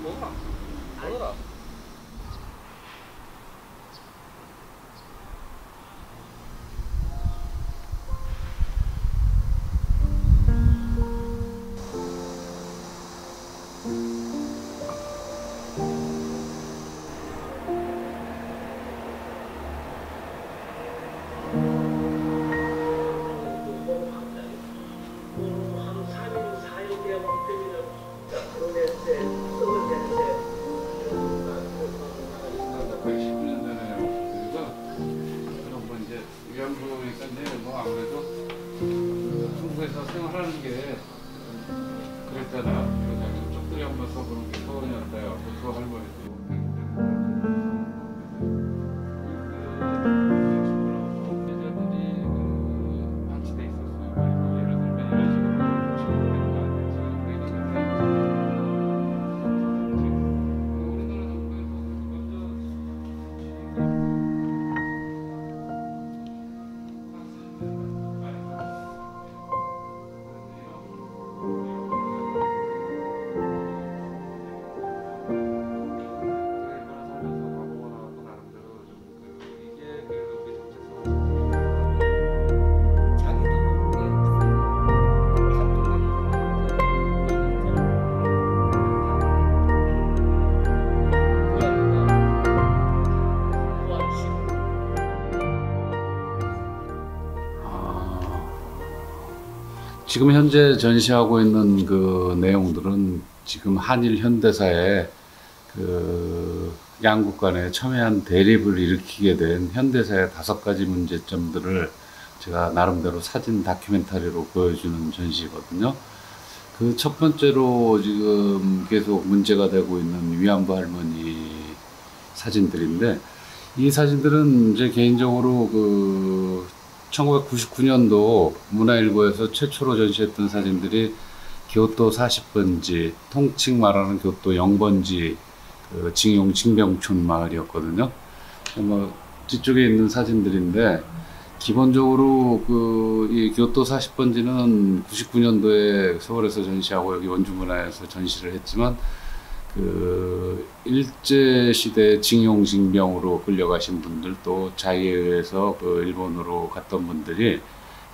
먹어라. 먹어라. 한국에서 생활하는 게 그랬잖아. 쪽들이 한번 써보는 게 소원이었어요. 그 할머니도. 지금 현재 전시하고 있는 그 내용들은 지금 한일 현대사의 그 양국 간의 첨예한 대립을 일으키게 된 현대사의 5가지 문제점들을 제가 나름대로 사진 다큐멘터리로 보여주는 전시거든요. 그 첫 번째로 지금 계속 문제가 되고 있는 위안부 할머니 사진들인데, 이 사진들은 제 개인적으로 그 1999년도 문화일보에서 최초로 전시했던 사진들이 교토 40번지, 통칭 말하는 교토 0번지 그 징용 징병촌 마을이었거든요. 뭐 뒤쪽에 있는 사진들인데, 기본적으로 이 교토 40번지는 99년도에 서울에서 전시하고 여기 원주문화에서 전시를 했지만, 그 일제시대 징용 징병으로 끌려가신 분들, 또 자위에 의해서 그 일본으로 갔던 분들이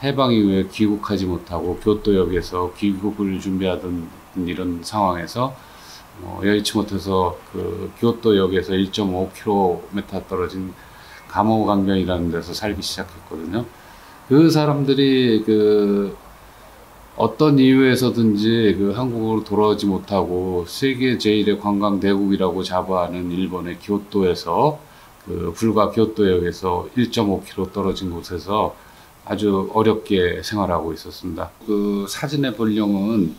해방 이후에 귀국하지 못하고 교토역에서 귀국을 준비하던 이런 상황에서 여의치 못해서 그 교토역에서 1.5km 떨어진 감호강변이라는 데서 살기 시작했거든요. 그 사람들이 그 어떤 이유에서든지 그 한국으로 돌아오지 못하고 세계 제1의 관광 대국이라고 자부하는 일본의 교토에서 그 불과 교토역에서 1.5km 떨어진 곳에서 아주 어렵게 생활하고 있었습니다. 그 사진의 본령은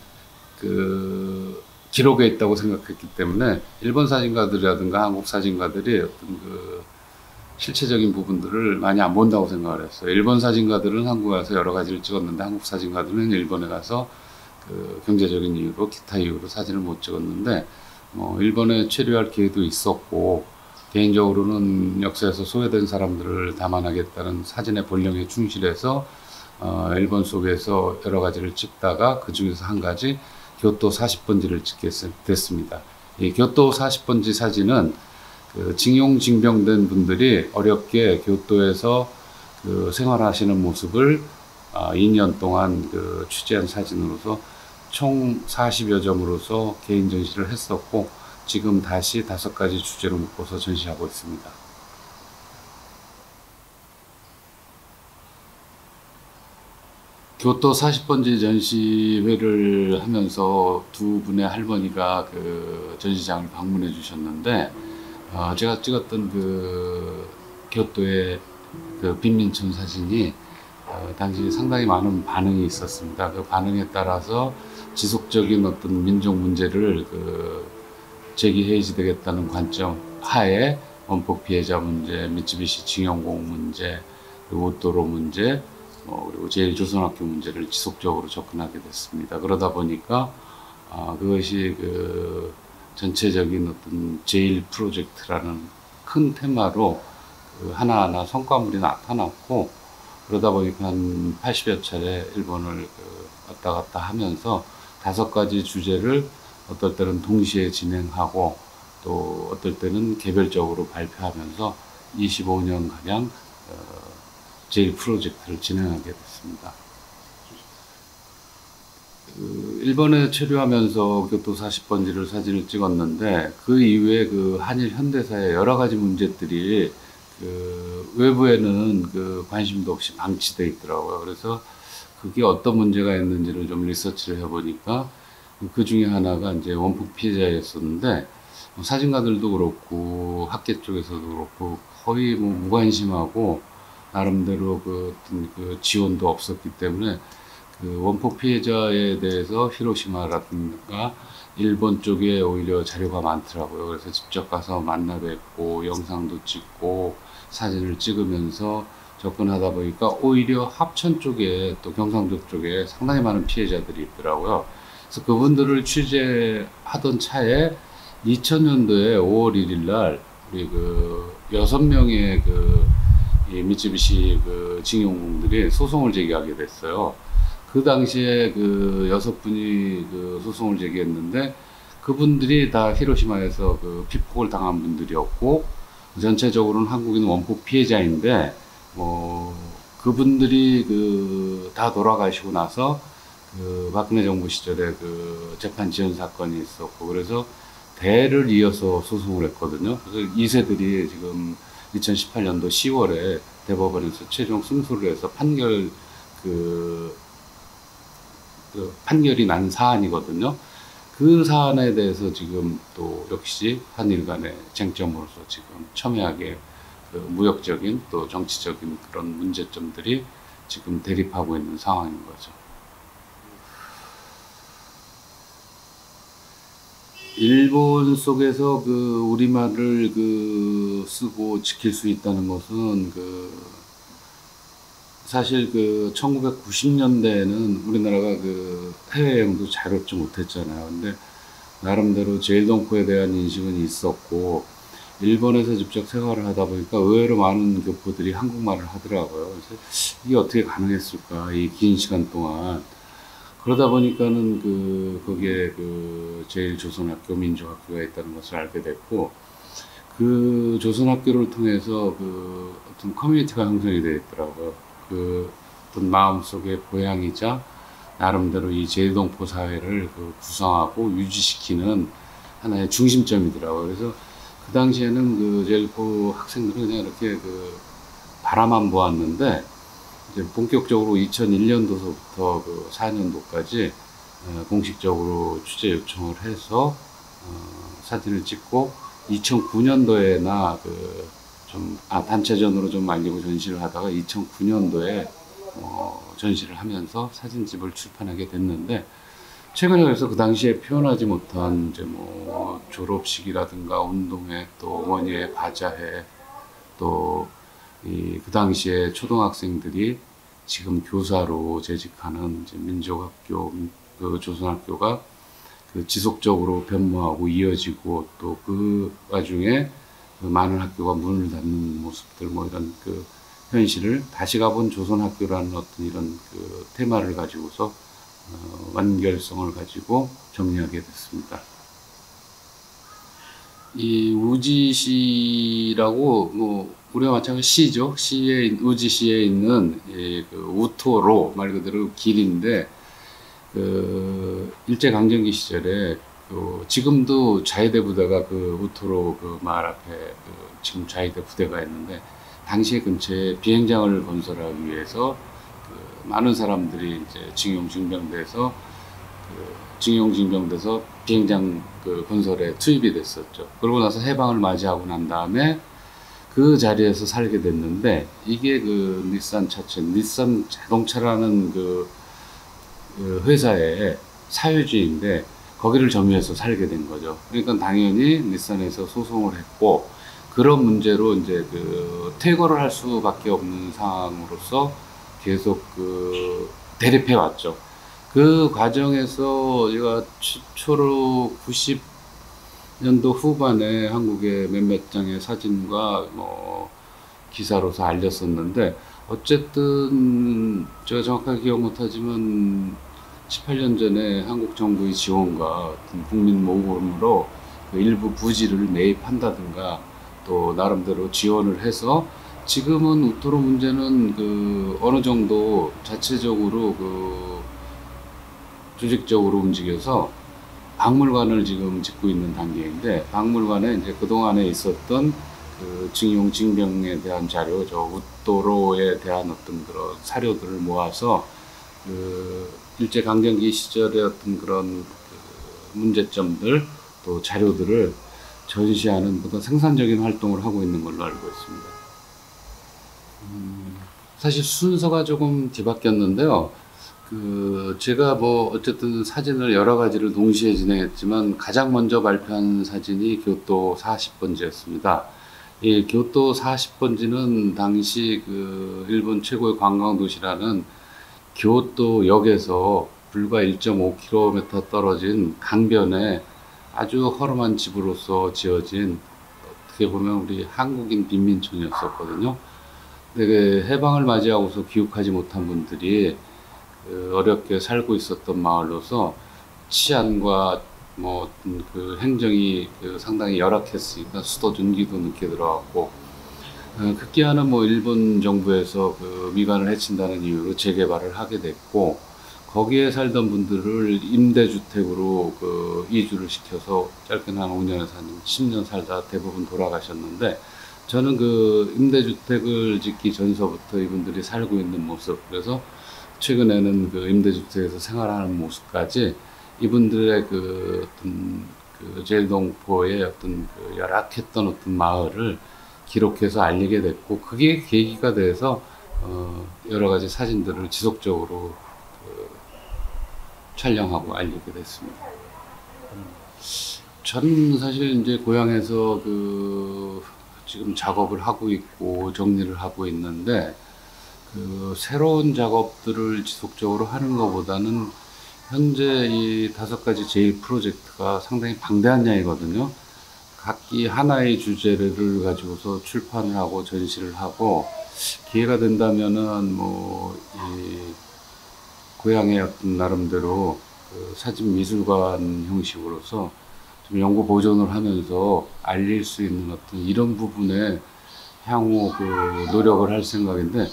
그 기록에 있다고 생각했기 때문에 일본 사진가들이라든가 한국 사진가들이 어떤 그 실체적인 부분들을 많이 안 본다고 생각을 했어요. 일본 사진가들은 한국에 와서 여러 가지를 찍었는데, 한국 사진가들은 일본에 가서 그 경제적인 이유로, 기타 이유로 사진을 못 찍었는데, 일본에 체류할 기회도 있었고, 개인적으로는 역사에서 소외된 사람들을 담아내겠다는 사진의 본령에 충실해서 일본 속에서 여러 가지를 찍다가 그 중에서 한 가지 교토 40번지를 찍게 됐습니다. 이 교토 40번지 사진은 그 징용 징병된 분들이 어렵게 교토에서 그 생활하시는 모습을 2년 동안 그 취재한 사진으로서 총 40여 점으로서 개인 전시를 했었고, 지금 다시 5가지 주제로 묶어서 전시하고 있습니다. 교토 40번지 전시회를 하면서 두 분의 할머니가 그 전시장을 방문해 주셨는데, 제가 찍었던 그 교토의 그 빈민촌 사진이 당시 상당히 많은 반응이 있었습니다. 그 반응에 따라서 지속적인 어떤 민족 문제를 그 제기해야지 되겠다는 관점 하에 원폭 피해자 문제, 미쓰비시 징용공 문제, 그리고 오토로 문제, 그리고 제일조선학교 문제를 지속적으로 접근하게 됐습니다. 그러다 보니까 그것이 그 전체적인 어떤 제일 프로젝트라는 큰 테마로 그 하나하나 성과물이 나타났고, 그러다 보니까 한 80여 차례 일본을 왔다 갔다 하면서 5가지 주제를 어떨 때는 동시에 진행하고 또 어떨 때는 개별적으로 발표하면서 25년가량 제일 프로젝트를 진행하게 됐습니다. 일본에 체류하면서 교토 40번지를 사진을 찍었는데 그 이후에 그 한일 현대사의 여러 가지 문제들이 그 외부에는 그 관심도 없이 방치돼 있더라고요. 그래서 그게 어떤 문제가 있는지를 좀 리서치를 해보니까 그 중에 하나가 이제 원폭 피해자였었는데 사진가들도 그렇고 학계 쪽에서도 그렇고 거의 뭐 무관심하고 나름대로 그 어떤 그 지원도 없었기 때문에 그 원폭 피해자에 대해서 히로시마라든가 일본 쪽에 오히려 자료가 많더라고요. 그래서 직접 가서 만나 뵙고 영상도 찍고 사진을 찍으면서 접근하다 보니까 오히려 합천 쪽에 또 경상도 쪽에 상당히 많은 피해자들이 있더라고요. 그래서 그분들을 취재하던 차에 2000년도에 5월 1일 날 우리 그 6명의 이 미쯔비시 그 징용공들이 소송을 제기하게 됐어요. 그 당시에 그 6분이 그 소송을 제기했는데 그분들이 다 히로시마에서 그 피폭을 당한 분들이었고 전체적으로는 한국인 원폭 피해자인데 그분들이 그 다 돌아가시고 나서 그 박근혜 정부 시절에 그 재판 지연 사건이 있었고 그래서 대를 이어서 소송을 했거든요. 그래서 2세들이 지금 2018년도 10월에 대법원에서 최종 승소를 해서 판결이 난 사안이거든요. 그 사안에 대해서 지금 또 역시 한일 간의 쟁점으로서 지금 첨예하게 그 무역적인 또 정치적인 그런 문제점들이 지금 대립하고 있는 상황인 거죠. 일본 속에서 그 우리말을 그 쓰고 지킬 수 있다는 것은 사실 1990년대에는 우리나라가 그 해외여행도 자유롭지 못했잖아요. 근데 나름대로 제일동포에 대한 인식은 있었고 일본에서 직접 생활을 하다 보니까 의외로 많은 교포들이 한국말을 하더라고요. 그래서 이게 어떻게 가능했을까, 이 긴 시간 동안. 그러다 보니까는 거기에 제일조선학교, 민족학교가 있다는 것을 알게 됐고, 그 조선학교를 통해서 어떤 커뮤니티가 형성이 되어 있더라고요. 어떤 마음속의 고향이자 나름대로 이 제일동포 사회를 구성하고 유지시키는 하나의 중심점이더라고요. 그래서 그 당시에는 제일동포 학생들은 그냥 이렇게 바라만 보았는데, 이제 본격적으로 2001년도서부터 4년도까지 공식적으로 취재 요청을 해서 사진을 찍고 2009년도에나 단체전으로 좀 알리고 전시를 하다가 2009년도에 전시를 하면서 사진집을 출판하게 됐는데 최근에 그래서 그 당시에 표현하지 못한 졸업식이라든가 운동회 또 어머니의 바자회 또 그 당시에 초등학생들이 지금 교사로 재직하는 이제 민족학교, 조선학교가 지속적으로 변모하고 이어지고 또 그 와중에 많은 학교가 문을 닫는 모습들 이런 현실을 다시 가본 조선학교라는 어떤 이런 테마를 가지고서 완결성을 가지고 정리하게 됐습니다. 이 우지시라고 우리와 마찬가지 시죠. 우지시에 있는 우토로 말 그대로 길인데 일제 강점기 시절에 지금도 자위대 부대가 우토로 말 앞에 지금 자위대 부대가 있는데 당시에 근처에 비행장을 건설하기 위해서 많은 사람들이 이제 징용징병돼서 비행장 건설에 투입이 됐었죠. 그러고 나서 해방을 맞이하고 난 다음에 그 자리에서 살게 됐는데 이게 닛산 자동차라는 회사의 사유지인데 거기를 점유해서 살게 된 거죠. 그러니까 당연히 닛산에서 소송을 했고 그런 문제로 이제 퇴거를 할 수밖에 없는 상황으로서 계속 대립해 왔죠. 그 과정에서 제가 최초로 90년도 후반에 한국의 몇몇 장의 사진과 기사로서 알렸었는데 어쨌든 제가 정확하게 기억 못하지만 18년 전에 한국 정부의 지원과 어떤 국민 모금으로 그 일부 부지를 매입한다든가 또 나름대로 지원을 해서 지금은 우토로 문제는 그 어느 정도 자체적으로 그 조직적으로 움직여서 박물관을 지금 짓고 있는 단계인데, 박물관에 이제 그동안에 있었던 그 징용 징병에 대한 자료, 저 우토로에 대한 어떤 그런 사료들을 모아서 그 일제 강점기 시절의 어떤 그런 그 문제점들 또 자료들을 전시하는 보다 생산적인 활동을 하고 있는 걸로 알고 있습니다. 사실 순서가 조금 뒤바뀌었는데요. 그 제가 뭐 어쨌든 사진을 여러 가지를 동시에 진행했지만 가장 먼저 발표한 사진이 교토 40번지였습니다. 이 교토 40번지는 당시 그 일본 최고의 관광 도시라는 교토역에서 불과 1.5km 떨어진 강변에 아주 허름한 집으로서 지어진, 어떻게 보면 우리 한국인 빈민촌이었었거든요. 근데 그 해방을 맞이하고서 귀국하지 못한 분들이 그 어렵게 살고 있었던 마을로서 치안과 뭐 그 행정이 그 상당히 열악했으니까 수도 준기도 늦게 들어갔고, 급기야는 뭐 일본 정부에서 그 미관을 해친다는 이유로 재개발을 하게 됐고, 거기에 살던 분들을 임대주택으로 그 이주를 시켜서 짧게는 한 5년에서 한 10년 살다 대부분 돌아가셨는데, 저는 그 임대주택을 짓기 전서부터 이분들이 살고 있는 모습, 그래서 최근에는 그 임대주택에서 생활하는 모습까지 이분들의 그 어떤 그 제일동포의 어떤 그 열악했던 어떤 마을을 기록해서 알리게 됐고, 그게 계기가 돼서 여러 가지 사진들을 지속적으로 그 촬영하고 알리게 됐습니다. 저는 사실 이제 고향에서 그 지금 작업을 하고 있고 정리를 하고 있는데, 그 새로운 작업들을 지속적으로 하는 것보다는 현재 이 5가지 제일 프로젝트가 상당히 방대한 양이거든요. 각기 하나의 주제를 가지고서 출판을 하고 전시를 하고, 기회가 된다면은 뭐 이 고향의 어떤 나름대로 그 사진 미술관 형식으로서 좀 연구 보존을 하면서 알릴 수 있는 어떤 이런 부분에 향후 그 노력을 할 생각인데,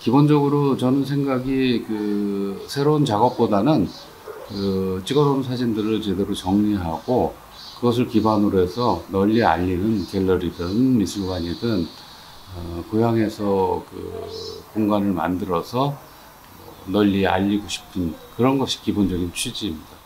기본적으로 저는 생각이 그 새로운 작업보다는 그 찍어놓은 사진들을 제대로 정리하고 그것을 기반으로 해서 널리 알리는 갤러리든 미술관이든 고향에서 그 공간을 만들어서 널리 알리고 싶은 그런 것이 기본적인 취지입니다.